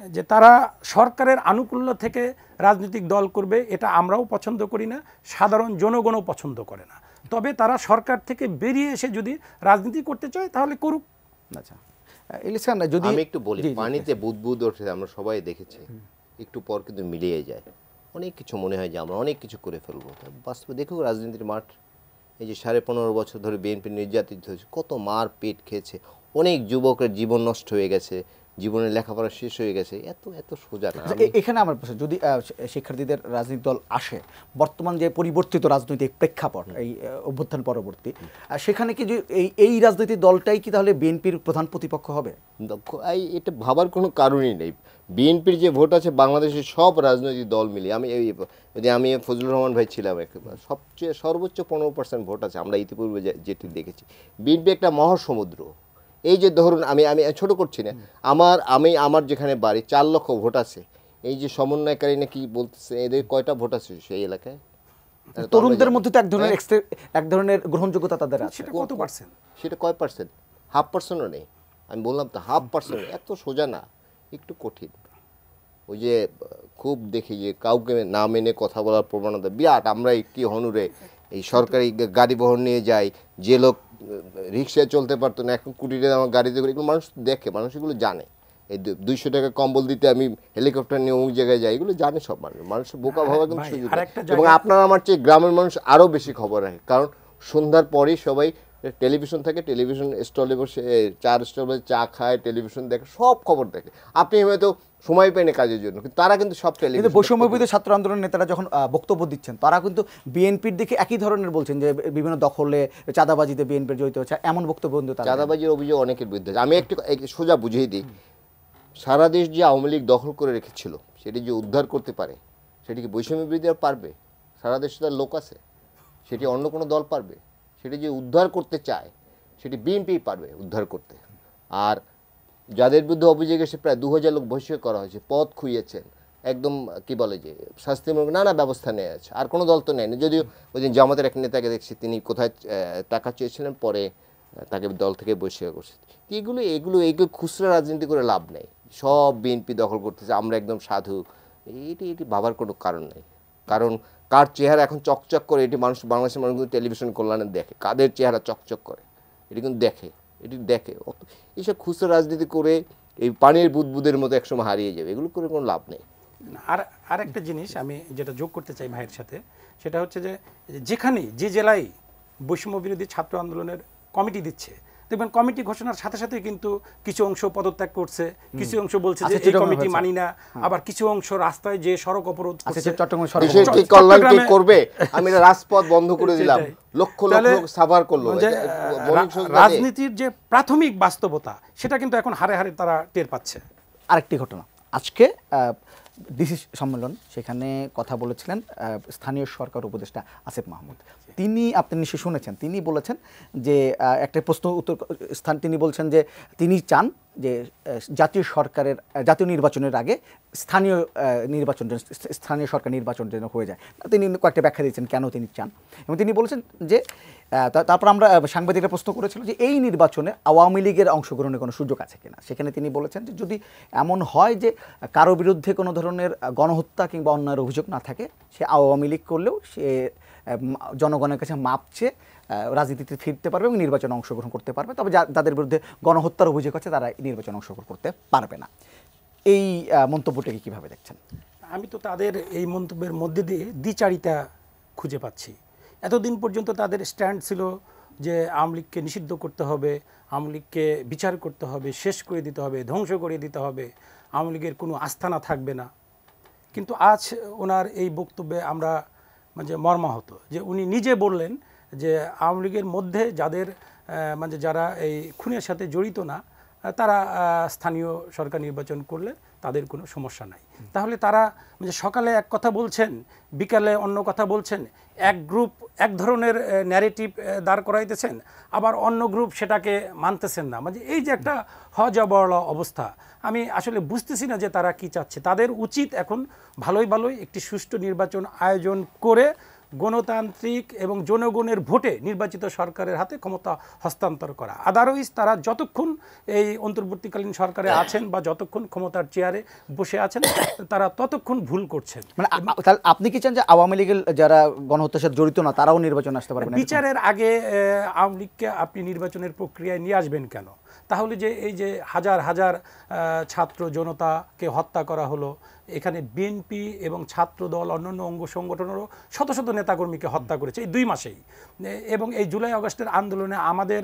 যে তারা সরকারের আনুকূল্য থেকে রাজনৈতিক দল করবে, এটা আমরাও পছন্দ করি না, সাধারণ জনগণও পছন্দ করে না। তবে তারা সরকার থেকে বেরিয়ে এসে যদি রাজনীতি করতে চায় তাহলে করুক। আচ্ছা, যদি আমি একটু বলি, পানিতে বুদবুদ ওঠে, আমরা সবাই দেখেছি, একটু পর কিন্তু মিলিয়ে যায়। অনেক কিছু মনে হয় যে আমরা অনেক কিছু করে ফেলবো, বাস্তবে দেখুক রাজনীতির মাঠ। এই যে 15.5 বছর ধরে বিএনপি নির্যাতিত হয়েছে, কত মার পেট খেয়েছে, অনেক যুবকের জীবন নষ্ট হয়ে গেছে, জীবনের লেখাপড়া শেষ হয়ে গেছে, এত সোজা না। এখানে আমার প্রশ্ন, যদি শিক্ষার্থীদের রাজনৈতিক দল আসে, বর্তমান যে পরিবর্তিত রাজনৈতিক প্রেক্ষাপট এই অভ্যুত্থান পরবর্তী, সেখানে কি এই রাজনৈতিক দলটাই কি তাহলে বিএনপির প্রধান প্রতিপক্ষ হবে? এটা ভাবার কোনো কারণই নেই। বিএনপির যে ভোট আছে বাংলাদেশের সব রাজনৈতিক দল মিলিয়ে, আমি ফজলুর রহমান ভাই ছিলাম, সবচেয়ে সর্বোচ্চ 15% ভোট আছে আমরা ইতিপূর্বে যেটি দেখেছি। বিএনপি একটা মহাসমুদ্র। এই যে ধরুন, আমি ছোট করছি না, আমার যেখানে বাড়ি 4 লক্ষ ভোট আছে, এই যে সমন্বয়কারী নাকি বলতেছে এদের কয়টা ভোট আছে সেই এলাকায়? তরুণদের মধ্যে তো এক ধরনের গ্রহণযোগ্যতা তাদের আছে। সেটা কত পার্সেন্ট? সেটা কয় পার্সেন্ট? 0.5%ও নেই। আমি বললাম তো 0.5%, এত সোজা না, একটু কঠিন। ওই যে খুব দেখি যে কাউকে না মেনে কথা বলার প্রবণতা বিরাট। আমরা কি হনুরে এই সরকারি গাড়ি বহন নিয়ে যাই, যে লোক রিক্সায় চলতে পারতো না এখন কোটি টাকা আমার গাড়িতে করে, এগুলো মানুষ দেখে, মানুষ এগুলো জানে। এই 200 টাকা কম্বল দিতে আমি হেলিকপ্টার নিয়ে অমুক জায়গায় যাই, এগুলো জানে সব মানুষ। মানুষের বোকা ভাবা কিন্তু সুযোগ নেই। এবং আপনার আমার চেয়ে গ্রামের মানুষ আরও বেশি খবর রাখে, কারণ সন্ধ্যার পরেই সবাই টেলিভিশন থাকে, টেলিভিশন স্টলে বসে চার স্টলে চা খায়, টেলিভিশন দেখে, সব খবর দেখে। আপনি হয়তো সময় পায় না কাজের জন্য, কিন্তু তারা কিন্তু সব কিন্তু টেলিভিশন। বৈষম্যবিরোধী ছাত্র আন্দোলনের নেতারা যখন বক্তব্য দিচ্ছেন, তারা কিন্তু বিএনপির দিকে একই ধরনের বলছেন যে বিভিন্ন দখলে চাঁদাবাজিতে বিএনপির জড়িত হচ্ছে, এমন বক্তব্য কিন্তু তারা। চাঁদাবাজির অভিযোগ অনেকের বিরুদ্ধে। আমি একটু সোজা বুঝিয়ে দিই, সারা দেশ যে আওয়ামী লীগ দখল করে রেখেছিল সেটি যে উদ্ধার করতে পারে, সেটি কি বৈষম্য বিরোধীরা পারবে? সারা দেশে তার লোক আছে, সেটি অন্য কোনো দল পারবে? সেটি যে উদ্ধার করতে চায় সেটি বিএনপি পারবে উদ্ধার করতে। আর যাদের বিরুদ্ধে অভিযোগ এসে প্রায় 2000 লোক বহিষ্কার করা হয়েছে, পদ খুইয়েছেন, একদম কি বলে যে শাস্তিমূলক নানা ব্যবস্থা নেওয়া আছে, আর কোনো দল তো নেয়নি। যদিও ওই দিন জামাতের এক নেতাকে দেখছি, তিনি কোথায় টাকা চেয়েছিলেন, পরে তাকে দল থেকে বহিষ্কার করছে। এগুলো এগুলো এগুলো খুচরা রাজনীতি করে লাভ নেই। সব বিএনপি দখল করতেছে, আমরা একদম সাধু, এটি ভাবার কোনো কারণ নেই। কারণ কার চেহারা এখন চকচক করে, এটি মানুষ, বাংলাদেশের মানুষ কিন্তু টেলিভিশন কল্যাণে দেখে কাদের চেহারা চকচক করে, এটি কিন্তু দেখে। এইসব খুচরা রাজনীতি করে এই পানির বুদবুদের মতো একসময় হারিয়ে যাবে, এগুলো করে কোনো লাভ নেই। আর একটা জিনিস আমি যেটা যোগ করতে চাই ভাইয়ের সাথে, সেটা হচ্ছে যে যেখানে যে জেলায় বৈষম্য বিরোধী ছাত্র আন্দোলনের কমিটি দিচ্ছে, দেখবেন কমিটি ঘোষণার সাথে সাথে কিন্তু কিছু অংশ পদত্যাগ করছে, কিছু অংশ বলছে যে এই কমিটি মানি না, আবার কিছু অংশ রাস্তায় যে সড়ক অবরোধ করছে। কল্যাণ কি করবে? আমি রাজপথ বন্ধ করে দিলাম, লক্ষ লক্ষ সাভার করলো। রাজনীতির যে প্রাথমিক বাস্তবতা সেটা কিন্তু এখন হারে হারে তারা টের পাচ্ছে। আরেকটি ঘটনা, আজকে ডিসি সম্মেলন, সেখানে কথা বলেছিলেন স্থানীয় সরকার উপদেষ্টা আসিফ মাহমুদ। তিনি, আপনি নিশ্চয়ই শুনেছেন, তিনি বলেছেন যে একটা প্রশ্ন উত্তর তিনি বলছেন যে তিনি চান যে জাতীয় নির্বাচনের আগে স্থানীয় সরকার নির্বাচন যেন হয়ে যায়। তিনি কয়েকটা ব্যাখ্যা দিয়েছেন কেন তিনি চান, এবং তিনি বলেছেন যে তারপর আমরা সাংবাদিকরা প্রশ্ন করেছিল যে এই নির্বাচনে আওয়ামী লীগের অংশগ্রহণের কোনো সুযোগ আছে কিনা। সেখানে তিনি বলেছেন যে যদি এমন হয় যে কারো বিরুদ্ধে কোনো ধরনের গণহত্যা কিংবা অন্যায়ের অভিযোগ না থাকে, সে আওয়ামী লীগ করলেও সে জনগণের কাছে মাপ চেয়ে রাজনীতিতে ফিরতে পারবে এবং নির্বাচনে অংশগ্রহণ করতে পারবে। তবে যাদের বিরুদ্ধে গণহত্যার অভিযোগ আছে তারা নির্বাচনে অংশগ্রহণ করতে পারবে না। এই মন্তব্যটাকে কীভাবে দেখছেন? আমি তো তাদের এই মন্তব্যের মধ্যে দিয়ে দ্বিচারিতা খুঁজে পাচ্ছি। এতদিন পর্যন্ত তাদের স্ট্যান্ড ছিল যে আওয়ামী লীগকে নিষিদ্ধ করতে হবে, আওয়ামী লীগকে বিচার করতে হবে, শেষ করে দিতে হবে, ধ্বংস করে দিতে হবে, আওয়ামী লীগের কোনো আস্থানা থাকবে না। কিন্তু আজ ওনার এই বক্তব্যে আমরা মানে মর্মাহত যে উনি নিজে বললেন যে আওয়ামী লীগের মধ্যে যারা এই খুনের সাথে জড়িত না, তারা স্থানীয় সরকার নির্বাচন করলে তাদের কোনো সমস্যা নাই। তাহলে তারা সকালে এক কথা বলছেন, বিকালে অন্য কথা বলছেন, এক গ্রুপ এক ধরনের ন্যারেটিভ দাঁড় করাইতেছেন, আবার অন্য গ্রুপ সেটাকে মানতেছেন না। এই যে একটা হজবরল অবস্থা, আমি আসলে বুঝতেছি না যে তারা কি চাচ্ছে। তাদের উচিত এখন ভালোই একটি সুষ্ঠু নির্বাচন আয়োজন করে গণতান্ত্রিক এবং জনগণের ভোটে নির্বাচিত সরকারের হাতে ক্ষমতা হস্তান্তর করা। আদারওয়াইজ তারা যতক্ষণ এই অন্তর্বর্তীকালীন সরকারে আছেন বা যতক্ষণ ক্ষমতার চেয়ারে বসে আছেন, তারা ততক্ষণ ভুল করছেন। তাহলে আপনি কি চান যে আওয়ামী লীগের যারা গণহত্যার সাথে জড়িত না তারাও নির্বাচনে আসতে পারবেন? বিচারের আগে আওয়ামী লীগকে আপনি নির্বাচনের প্রক্রিয়ায় নিয়ে আসবেন কেন? তাহলে যে এই যে হাজার হাজার ছাত্র জনতাকে হত্যা করা হলো, এখানে বিএনপি এবং ছাত্র দল অন্যান্য অঙ্গ সংগঠনেরও শত শত নেতাকর্মীকে হত্যা করেছে এই 2 মাসেই। এবং এই জুলাই আগস্টের আন্দোলনে আমাদের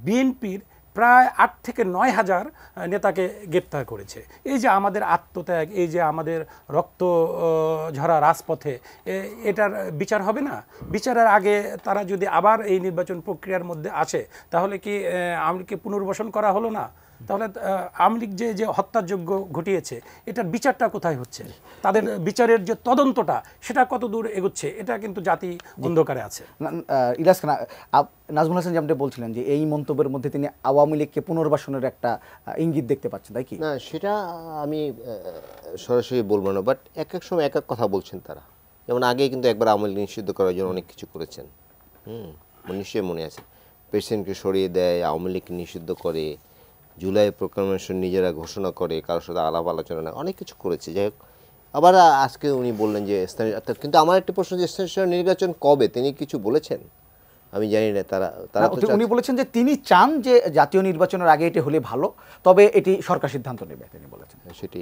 বিএনপির প্রায় 8 থেকে 9 হাজার নেতাকে গ্রেপ্তার করেছে। এই যে আমাদের আত্মত্যাগ, এই যে আমাদের রক্ত ঝরা রাজপথে, এটার বিচার হবে না? বিচারের আগে তারা যদি আবার এই নির্বাচন প্রক্রিয়ার মধ্যে আসে, তাহলে কি আওয়ামী লীগকে পুনর্বাসন করা হলো না? তাহলে আওয়ামী লীগ যে হত্যাযজ্ঞ ঘটিয়েছে, এটার বিচারটা কোথায় হচ্ছে? তাদের বিচারের যে তদন্তটা সেটা কত দূর এগোচ্ছে, এটা কিন্তু জাতি অন্ধকারে আছে। ইলাস খান, নাজমুল হাসান যেমন বলছিলেন যে এই মন্তব্যের মধ্যে তিনি আওয়ামী লীগকে পুনর্বাসনের একটা ইঙ্গিত দেখতে পাচ্ছেন, তাই কি? না, সেটা আমি সরাসরি বলবো না, বাট এক এক সময় এক এক কথা বলছেন তারা। যেমন আগে কিন্তু একবার আওয়ামী লীগ নিষিদ্ধ করার জন্য অনেক কিছু করেছেন। নিশ্চয়ই মনে আছে, প্রেসিডেন্টকে সরিয়ে দেয়, আওয়ামী লীগকে নিষিদ্ধ করে, জুলাই প্রোক্লামেশন নিজেরা ঘোষণা করে, কারোর সাথে আলাপ আলোচনা না, অনেক কিছু করেছে। যাই হোক, আবার আজকে উনি বললেন যে স্থানীয়, কিন্তু আমার একটা প্রশ্ন যে স্থানীয় নির্বাচন কবে, তিনি কিছু বলেছেন? আমি জানি না। তারা উনি বলেছেন যে তিনি চান যে জাতীয় নির্বাচনের আগে এটি হলে ভালো, তবে এটি সরকার সিদ্ধান্ত নেবে, তিনি বলেছেন। সেটি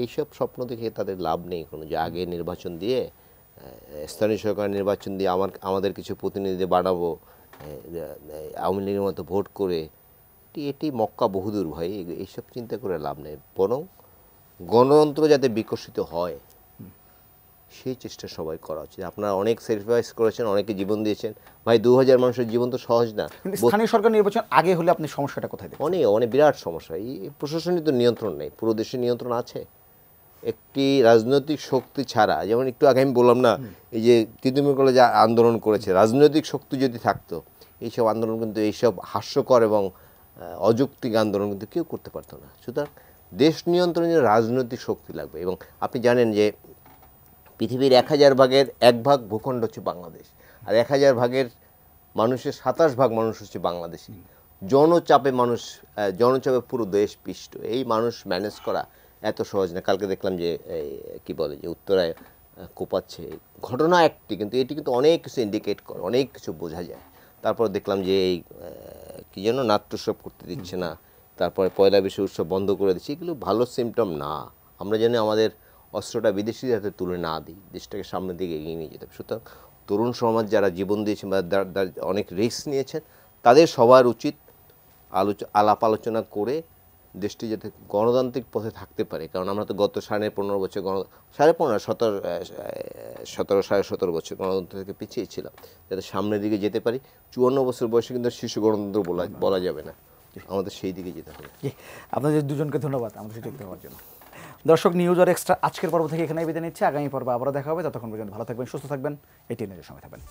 এইসব স্বপ্ন দেখে তাদের লাভ নেই কোনো, যে আগে নির্বাচন দিয়ে, স্থানীয় সরকার নির্বাচন দিয়ে আমাদের কিছু প্রতিনিধি বানাবো, আওয়ামী লীগের মতো ভোট করে, এটি মক্কা বহুদূর ভাই। এইসব চিন্তা করে লাভ নেই, বরং গণতন্ত্র যাতে বিকশিত হয় সেই চেষ্টা সবাই করা উচিত। আপনারা অনেক স্যাক্রিফাইস করেছেন, অনেকে জীবন দিয়েছেন ভাই। 2000 মানুষের জীবন তো সহজ না। স্থানীয় সরকার নির্বাচন আগে হলে আপনি সমস্যাটা কোথায় দেখেন? অনেক বিরাট সমস্যা। এই প্রশাসনিক তো নিয়ন্ত্রণ নেই, পুরো দেশে নিয়ন্ত্রণ আছে একটি রাজনৈতিক শক্তি ছাড়া। যেমন একটু আগে আমি বললাম না, এই যে তিতুমির কলেজে আন্দোলন করেছে, রাজনৈতিক শক্তি যদি থাকতো এইসব আন্দোলন কিন্তু, এইসব হাস্যকর এবং অযৌক্তিক আন্দোলন কিন্তু কেউ করতে পারতো না। সুতরাং দেশ নিয়ন্ত্রণের রাজনৈতিক শক্তি লাগবে। এবং আপনি জানেন যে পৃথিবীর 1000 ভাগের 1 ভাগ ভূখণ্ড হচ্ছে বাংলাদেশ, আর 1000 ভাগের মানুষের 27 ভাগ মানুষ হচ্ছে বাংলাদেশি। জনচাপে পুরো দেশ পিষ্ট। এই মানুষ ম্যানেজ করা এত সহজ না। কালকে দেখলাম যে কি বলে যে উত্তরায় কোপাচ্ছে, ঘটনা একটি, কিন্তু এটি কিন্তু অনেক কিছু ইন্ডিকেট করে, অনেক কিছু বোঝা যায়। তারপর দেখলাম যে এই কি যেন নাট্যোৎসব করতে দিচ্ছে না, তারপরে পয়লা বৈশাখ উৎসব বন্ধ করে দিচ্ছে। এগুলো ভালো সিমটম না। আমরা যেন আমাদের অস্ত্রটা বিদেশিদের হাতে তুলে না দিই, দেশটাকে সামনের দিকে এগিয়ে নিয়ে যেতে হবে। সুতরাং তরুণ সমাজ যারা জীবন দিয়েছেন বা অনেক রিস্ক নিয়েছেন, তাদের সবার উচিত আলাপ আলোচনা করে দেশটি যাতে গণতান্ত্রিক পথে থাকতে পারে। কারণ আমরা তো গত 15.5 বছর 17.5 বছর গণতন্ত্র থেকে পিছিয়ে ছিলাম, যাতে সামনের দিকে যেতে পারি। 54 বছর বয়সে কিন্তু শিশু গণতন্ত্র বলা যাবে না, আমাদের সেই দিকে যেতে হবে। আপনাদের দুজনকে ধন্যবাদ আমাদের সেটা দেওয়ার জন্য। দর্শক, নিউজ আর এক্সট্রা আজকের পর্ব থেকে এখানেই বিদায় নিচ্ছে। আগামী পর্বে আবারও দেখা হবে। ততক্ষণ পর্যন্ত ভালো থাকবেন, সুস্থ থাকবেন, এটি নিজের সঙ্গে থাকবেন।